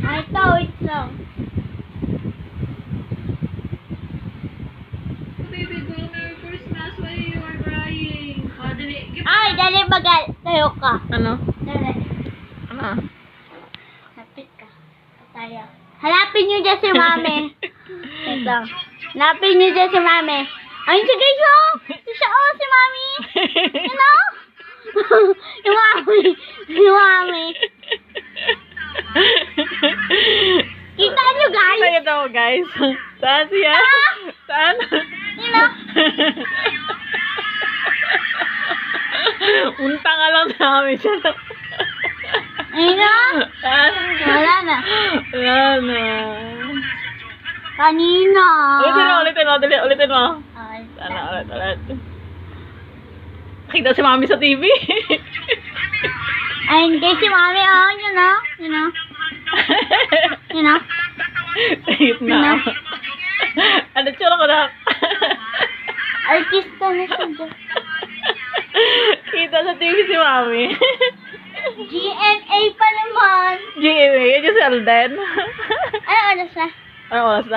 Ay, ito, wait lang. Baby girl, Merry Christmas. Why you are crying? Oh, dali. Ay, dali bagal. Tayo ka. Ano? Dali. Ano? Lapit ka. Tayo. Hanapin niyo dyan si Mami. Wait lang. Hanapin niyo dyan si Mami. Ayun si guys, oh! Siya, oh, si Mami! Yan, oh! Si Mami! Si Mami! Kita niyo, guys! Ay, ito, guys. Saan siya? Saan? Yan, oh! Unta nga lang sa amin siya. Ayun, oh! Saan? Wala na. Wala na. Kanina. Ulitin mo. Dali, ulitin mo. Ay, Sana, ulit. Nakita si Mami sa TV. ayun, guys, si Mami, oh! Yan, oh! Yan, oh! Yan, oh! Sayit na. Ano, tsura ko na. Artista na siya dyan. Kita sa TV si Mami. GMA pa naman. GMA, yun yung si Alden. Ano oras na? Ano oras na?